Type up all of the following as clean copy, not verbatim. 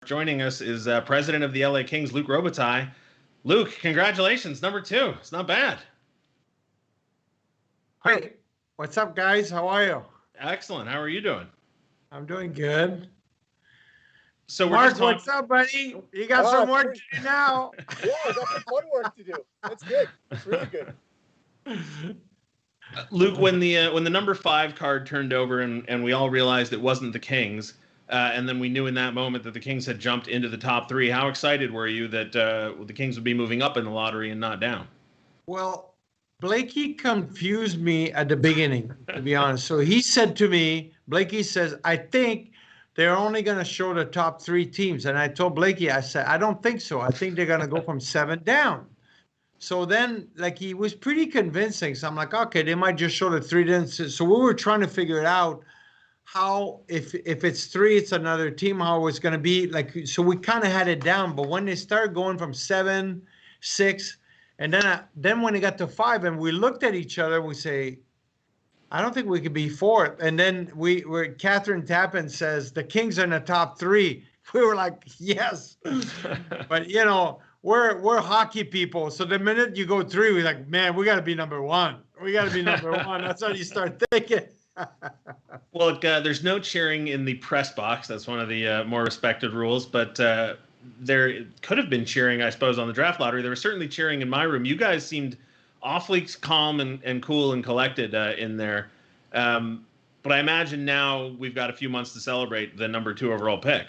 Joining us is president of the LA Kings, Luc Robitaille. Luc, congratulations, number 2. It's not bad. Hey, what's up, guys? How are you? Excellent. How are you doing? I'm doing good. So we're Mark, just talking. what's up, buddy? You got some work to do now. Yeah, I got some fun work to do. That's good. It's really good. Luc, when the number 5 card turned over and we all realized it wasn't the Kings, and then we knew in that moment that the Kings had jumped into the top 3, how excited were you that the Kings would be moving up in the lottery and not down? Well, Blakey confused me at the beginning, to be honest. So he said to me, Blakey says, I think they're only going to show the top 3 teams. And I told Blakey, I said, I don't think so. I think they're going to go from 7 down. So then, like, he was pretty convincing. So I'm like, okay, they might just show the 3 then. So we were trying to figure it out how, if it's 3, it's another team, how it's going to be. Like, so we kind of had it down. But when they started going from 7, 6, and then when it got to 5 and we looked at each other, we say, I don't think we could be 4th. And then Catherine Tappan says, the Kings are in the top 3. We were like, yes. But, you know, we're hockey people. So the minute you go 3, we're like, man, we got to be number 1. We got to be number 1. That's how you start thinking. Well, there's no cheering in the press box. That's one of the more respected rules. But there could have been cheering, I suppose, on the draft lottery. There was certainly cheering in my room. You guys seemed awfully calm and cool and collected in there. But I imagine now we've got a few months to celebrate the number 2 overall pick.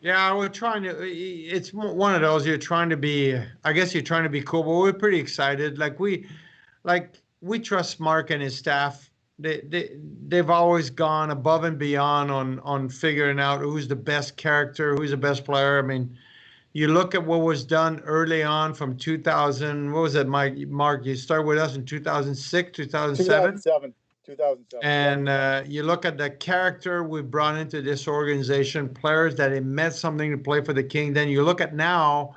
Yeah, we're trying to. It's one of those. You're trying to be. I guess you're trying to be cool, but we're pretty excited. We trust Mark and his staff. They've always gone above and beyond on figuring out who's the best character, who's the best player. I mean, you look at what was done early on from 2000. What was it, Mark? You started with us in 2006, 2007. 2007. And you look at the character we brought into this organization, players that it meant something to play for the King. Then you look at now,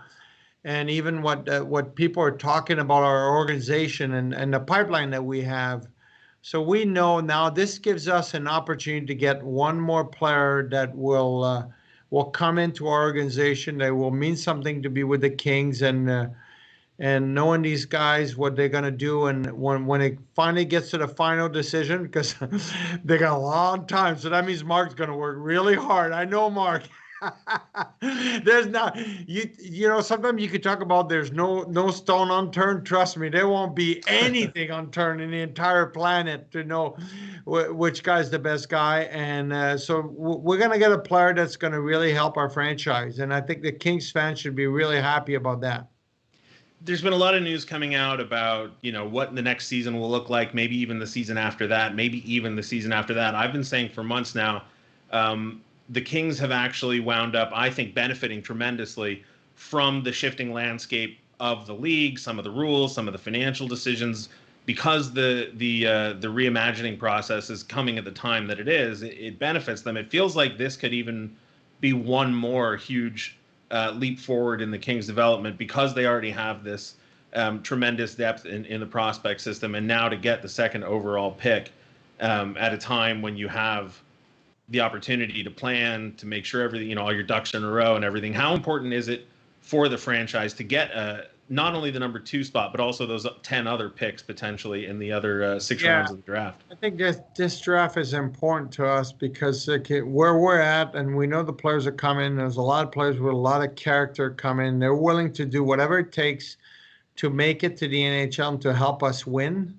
and even what people are talking about our organization and the pipeline that we have. So we know now this gives us an opportunity to get one more player that will come into our organization, that will mean something to be with the Kings, and knowing these guys, what they're going to do, and when it finally gets to the final decision, because they got a long time, so that means Mark's going to work really hard. I know Mark. There's not, you know, sometimes you could talk about there's no stone unturned. Trust me, there won't be anything unturned in the entire planet to know which guy's the best guy. And so we're going to get a player that's going to really help our franchise, and I think the Kings fans should be really happy about that. There's been a lot of news coming out about, you know, what the next season will look like, maybe even the season after that, maybe even the season after that. I've been saying for months now, the Kings have actually wound up, I think, benefiting tremendously from the shifting landscape of the league, some of the rules, some of the financial decisions, because the reimagining process is coming at the time that it is. It benefits them. It feels like this could even be one more huge leap forward in the Kings' development, because they already have this tremendous depth in the prospect system, and now to get the 2nd overall pick at a time when you have the opportunity to plan, to make sure everything, you know, all your ducks in a row and everything. How important is it for the franchise to get not only the number 2 spot, but also those 10 other picks potentially in the other 6 rounds of the draft? I think this draft is important to us because where we're at, and we know the players are coming. There's a lot of players with a lot of character coming. They're willing to do whatever it takes to make it to the NHL and to help us win.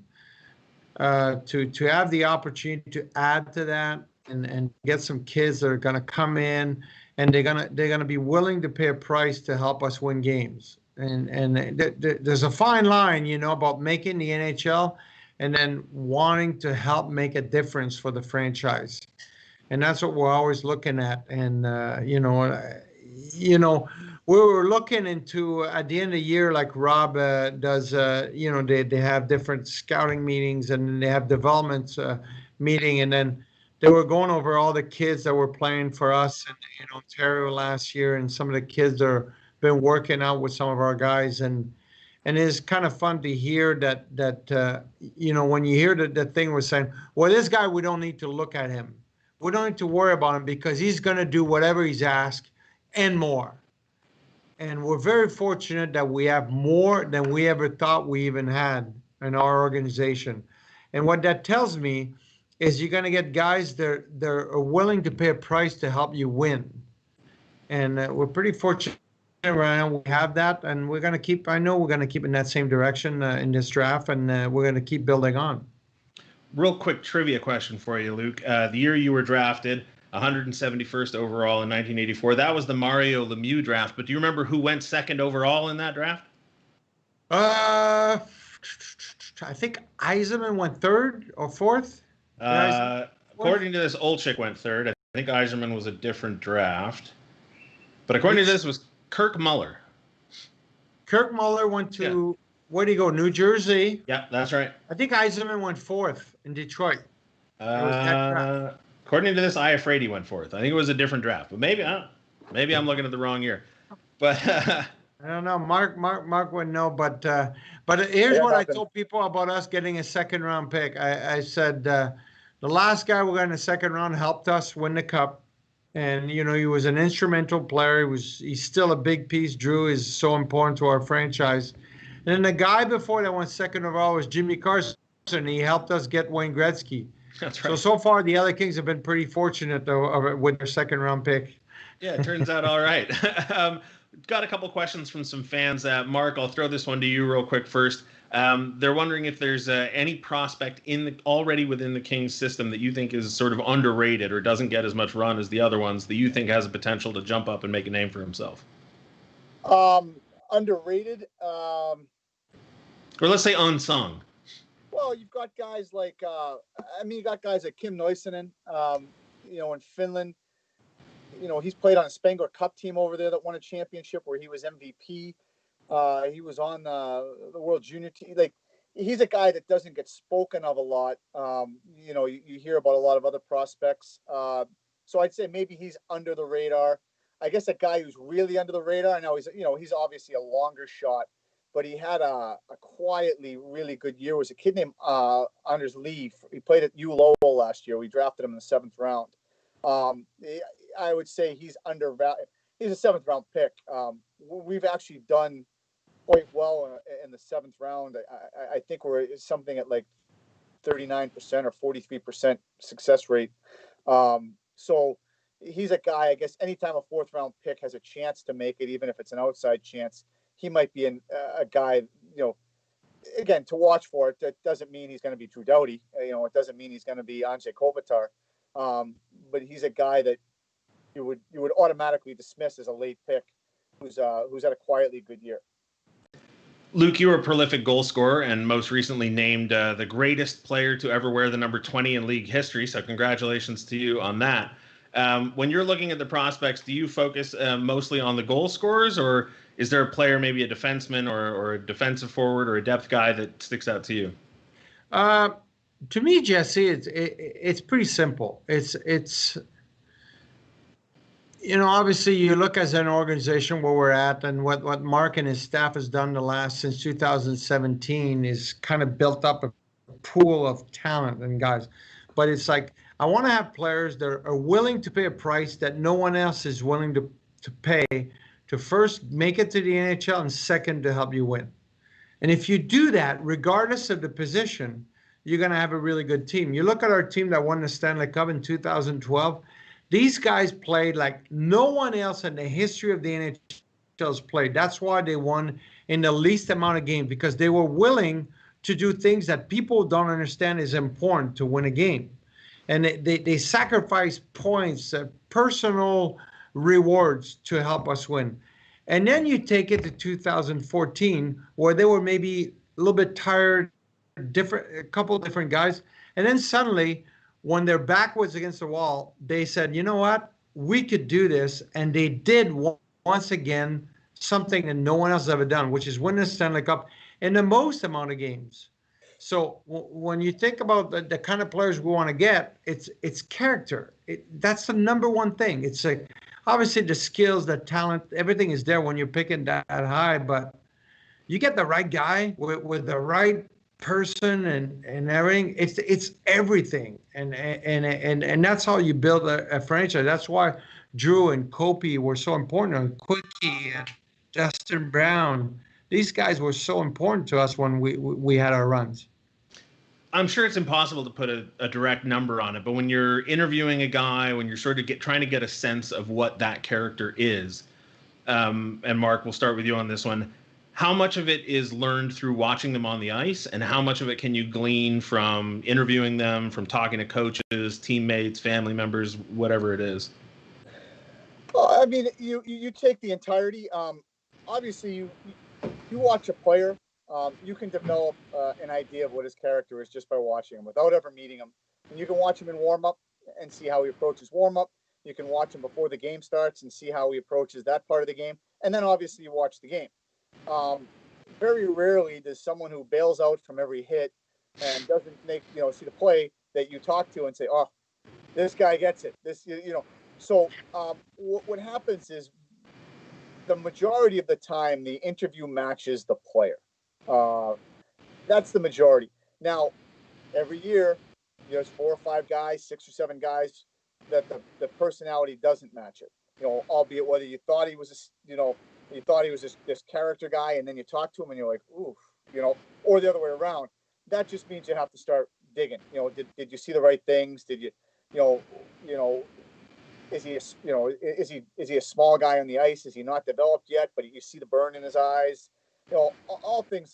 To have the opportunity to add to that and get some kids that are going to come in, and they're gonna be willing to pay a price to help us win games. And there's a fine line, you know, about making the NHL and then wanting to help make a difference for the franchise. And that's what we're always looking at. And you know, we were looking into at the end of the year, like Rob does. You know, they have different scouting meetings, and they have development meeting, and then they were going over all the kids that were playing for us in Ontario last year, and some of the kids that are been working out with some of our guys, and it's kind of fun to hear that you know, when you hear the thing we're saying, well, this guy, we don't need to look at him, we don't need to worry about him because he's going to do whatever he's asked, and more. And we're very fortunate that we have more than we ever thought we even had in our organization. And what that tells me is you're going to get guys that are willing to pay a price to help you win. And we're pretty fortunate right now. We have that, and we're going to keep. I know we're going to keep in that same direction in this draft, and we're going to keep building on. Real quick trivia question for you, Luc. The year you were drafted, 171st overall in 1984, that was the Mario Lemieux draft. But do you remember who went second overall in that draft? I think Yzerman went third or fourth. According to this, Olczyk went third. I think Yzerman was a different draft. But according to this, was Kirk Muller. Kirk Muller went to, where did he go? New Jersey? Yeah, that's right. I think Yzerman went fourth in Detroit. According to this, I afraid he went fourth. I think it was a different draft, but maybe I'm looking at the wrong year. But I don't know. Mark would know. But here's what I told people about us getting a second round pick. I said the last guy we got in the second round helped us win the cup. And, you know, he was an instrumental player. He's still a big piece. Drew is so important to our franchise. And then the guy before that went second overall was Jimmy Carson. He helped us get Wayne Gretzky. That's right. So far, the LA Kings have been pretty fortunate, though, with their second round pick. Yeah, it turns out all right. Got a couple questions from some fans. Mark, I'll throw this one to you real quick first. They're wondering if there's any prospect already within the Kings system that you think is sort of underrated or doesn't get as much run as the other ones that you think has a potential to jump up and make a name for himself. Underrated. Or let's say unsung. Well, you've got guys like, you got guys like Kim Noisinen, in Finland. You know, he's played on a Spengler Cup team over there that won a championship where he was MVP. He was on the World Junior team. Like, he's a guy that doesn't get spoken of a lot. You hear about a lot of other prospects. So I'd say maybe he's under the radar. I guess a guy who's really under the radar, I know he's obviously a longer shot, but he had a quietly really good year. Was a kid named Anders Lee. He played at U Lowell last year. We drafted him in the 7th round. I would say he's undervalued. He's a 7th round pick. We've actually done quite well in the 7th round. I think we're something at like 39% or 43% success rate. So he's a guy, I guess, anytime a 4th round pick has a chance to make it, even if it's an outside chance, he might be a guy, again, to watch for. It that doesn't mean he's going to be Drew Doughty. It doesn't mean he's going to be Anze Kopitar. But he's a guy that you would automatically dismiss as a late pick who's had a quietly good year. Luc, you were a prolific goal scorer and most recently named the greatest player to ever wear the number 20 in league history. So congratulations to you on that. When you're looking at the prospects, do you focus mostly on the goal scorers, or is there a player, maybe a defenseman or a defensive forward or a depth guy that sticks out to you? To me, Jesse, it's pretty simple. It's obviously you look as an organization where we're at, and what Mark and his staff has done since 2017 is kind of built up a pool of talent and guys. But it's like, I want to have players that are willing to pay a price that no one else is willing to pay to first make it to the NHL and second to help you win. And if you do that, regardless of the position, you're going to have a really good team. You look at our team that won the Stanley Cup in 2012. These guys played like no one else in the history of the NHL has played. That's why they won in the least amount of games, because they were willing to do things that people don't understand is important to win a game. And they sacrifice points, personal rewards to help us win. And then you take it to 2014, where they were maybe a little bit tired, a couple of different guys. And then suddenly, when their back was against the wall, they said, you know what? We could do this. And they did once again something that no one else has ever done, which is win the Stanley Cup in the most amount of games. So when you think about the kind of players we want to get, it's character. That's the number one thing. It's like, obviously the skills, the talent, everything is there when you're picking that high, but you get the right guy with the right person and everything. It's everything. And that's how you build a franchise. That's why Drew and Kopi were so important, and Quickie and Justin Brown. These guys were so important to us when we had our runs. I'm sure it's impossible to put a direct number on it, but when you're interviewing a guy, when you're sort of trying to get a sense of what that character is, and Mark, we'll start with you on this one. How much of it is learned through watching them on the ice, and how much of it can you glean from interviewing them, from talking to coaches, teammates, family members, whatever it is? Well, I mean, you take the entirety. Obviously, you watch a player, you can develop an idea of what his character is just by watching him without ever meeting him. And you can watch him in warm up and see how he approaches warm up. You can watch him before the game starts and see how he approaches that part of the game. And then obviously you watch the game. Very rarely does someone who bails out from every hit and doesn't see the play that you talk to and say, "Oh, this guy gets it." So what happens is the majority of the time the interview matches the player. That's the majority. Now, every year there's 4 or 5 guys, 6 or 7 guys that the personality doesn't match it. Albeit whether you thought he was this character guy, and then you talk to him and you're like, oof, or the other way around. That just means you have to start digging. Did you see the right things? Did you, is he a small guy on the ice? Is he not developed yet? But you see the burn in his eyes. All things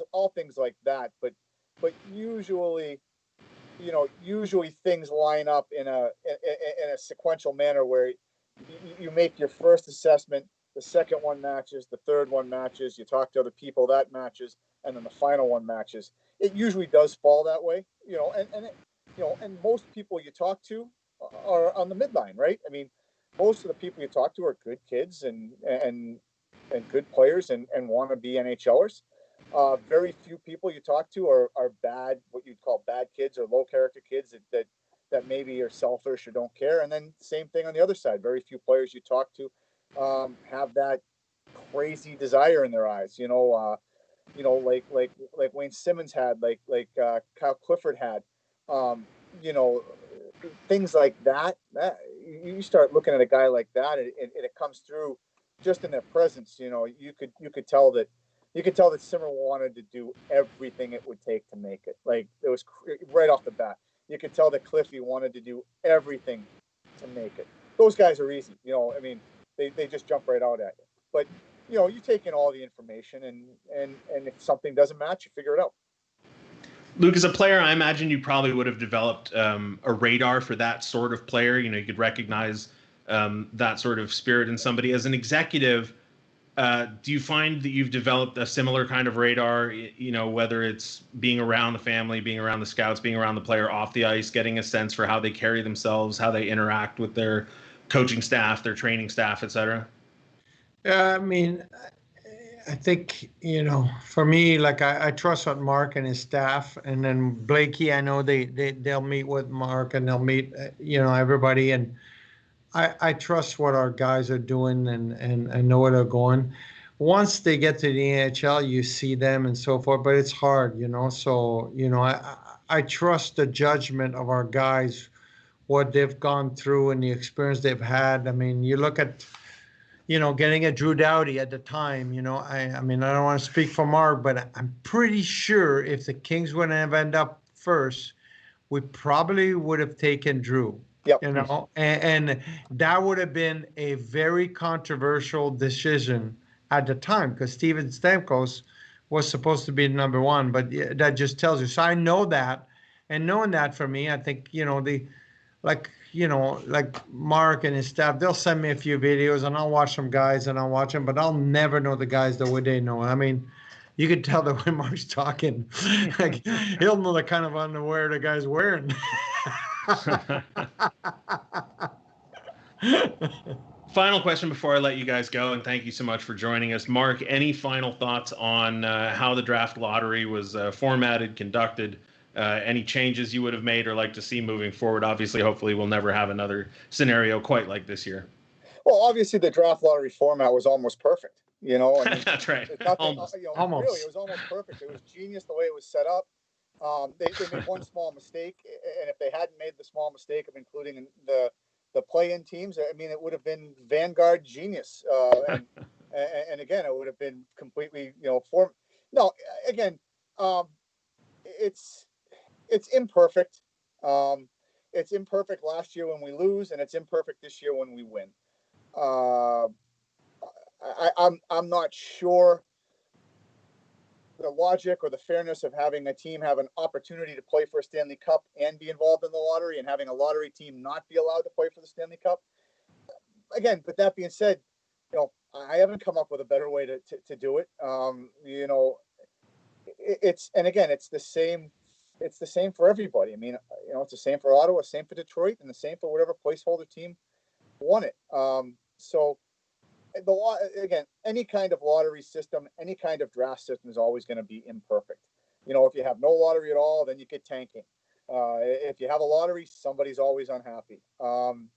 like that. But usually things line up in a sequential manner where you make your first assessment, the second one matches, the third one matches, you talk to other people, that matches, and then the final one matches. It usually does fall that way, and most people you talk to are on the midline, right? I mean, most of the people you talk to are good kids and good players and want to be NHLers. Very few people you talk to are bad, what you'd call bad kids or low character kids that maybe are selfish or don't care. And then same thing on the other side. Very few players you talk to have that crazy desire in their eyes. Like Wayne Simmons had, like Kyle Clifford had. Things like that. You start looking at a guy like that, and it comes through just in their presence. You could tell that. You could tell that Simmer wanted to do everything it would take to make it. Like, it was right off the bat. You could tell that Cliffy wanted to do everything to make it. Those guys are easy. I mean, they just jump right out at you. But, you take in all the information, and if something doesn't match, you figure it out. Luke, as a player, I imagine you probably would have developed a radar for that sort of player. You could recognize that sort of spirit in somebody. As an executive, do you find that you've developed a similar kind of radar, whether it's being around the family, being around the scouts, being around the player off the ice, getting a sense for how they carry themselves, how they interact with their coaching staff, their training staff, et cetera? Yeah, I mean, I think, for me, like I trust what Mark and his staff, and then Blakey, I know they'll meet with Mark and they'll meet, everybody. And I trust what our guys are doing and know where they're going. Once they get to the NHL, you see them and so forth, but it's hard, So, I trust the judgment of our guys, what they've gone through and the experience they've had. I mean, you look at, getting a Drew Doughty at the time, I mean, I don't want to speak for Mark, but I'm pretty sure if the Kings would have ended up first, we probably would have taken Drew. Yep. And that would have been a very controversial decision at the time, because Steven Stamkos was supposed to be number 1, but that just tells you. So I know that, and knowing that, for me, I think, like Mark and his staff, they'll send me a few videos and I'll watch some guys and I'll watch them, but I'll never know the guys the way they know. I mean, you could tell that when Mark's talking, like, he'll know the kind of underwear the guy's wearing. Final question before I let you guys go, and thank you so much for joining us. Mark, any final thoughts on how the draft lottery was formatted, conducted, any changes you would have made or like to see moving forward? Obviously, hopefully we'll never have another scenario quite like this year. Well, obviously the draft lottery format was almost perfect. I mean, that's right. Almost. Really, it was almost perfect. It was genius the way it was set up. They made one small mistake, and if they hadn't made the small mistake of including the the play-in teams, I mean, it would have been Vanguard genius, and again, it would have been completely, no, again, it's imperfect. It's imperfect last year when we lose, and it's imperfect this year when we win. I'm not sure the logic or the fairness of having a team have an opportunity to play for a Stanley Cup and be involved in the lottery, and having a lottery team not be allowed to play for the Stanley Cup. Again, but that being said, I haven't come up with a better way to do it. It's the same. It's the same for everybody. I mean, it's the same for Ottawa, same for Detroit, and the same for whatever placeholder team won it. So again, any kind of lottery system, any kind of draft system is always going to be imperfect. If you have no lottery at all, then you get tanking. If you have a lottery, somebody's always unhappy. I'm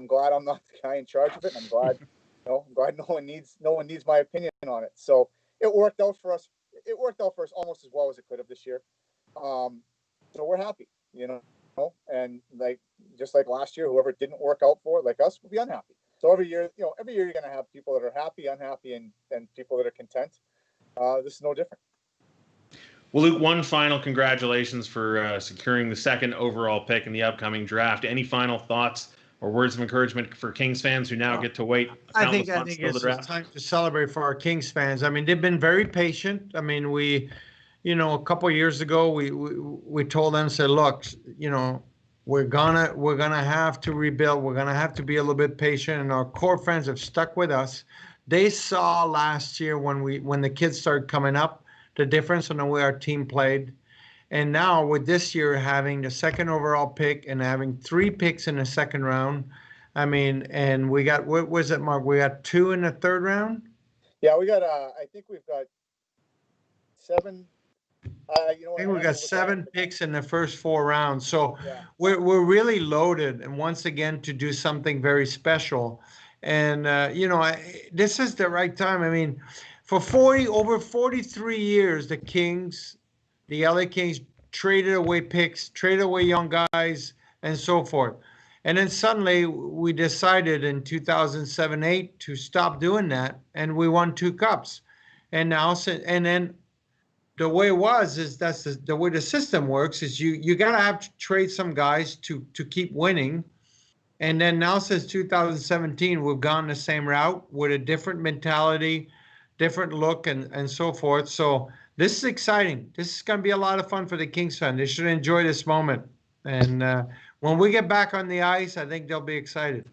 glad I'm not the guy in charge of it, and I'm glad no one needs my opinion on it. So it worked out for us. It worked out for us almost as well as it could have this year. So we're happy, and just like last year, whoever didn't work out for it, like us, will be unhappy. So every year you're going to have people that are happy, unhappy, and people that are content. This is no different. Well, Luc, one final congratulations for securing the second overall pick in the upcoming draft. Any final thoughts or words of encouragement for Kings fans who now get to wait? I think it's time to celebrate for our Kings fans. I mean, they've been very patient. I mean, a couple of years ago, we told them, said, look, we're gonna have to rebuild. We're gonna have to be a little bit patient, and our core friends have stuck with us. They saw last year when the kids started coming up, the difference in the way our team played. And now with this year having the second overall pick and having 3 picks in the second round, I mean, and we got, what was it, Mark? We got 2 in the third round? Yeah, we got, I think we've got 7. I think we got 7 picks in the first 4 rounds. So yeah, we're really loaded, and once again, to do something very special. And, this is the right time. I mean, for over 43 years, the LA Kings traded away picks, traded away young guys, and so forth. And then suddenly we decided in 2007-8 to stop doing that, and we won 2 cups. And then the way it was is that's the way the system works is you got to have to trade some guys to keep winning. And then now since 2017, we've gone the same route with a different mentality, different look, and so forth. So this is exciting. This is going to be a lot of fun for the Kings fans. They should enjoy this moment. And when we get back on the ice, I think they'll be excited.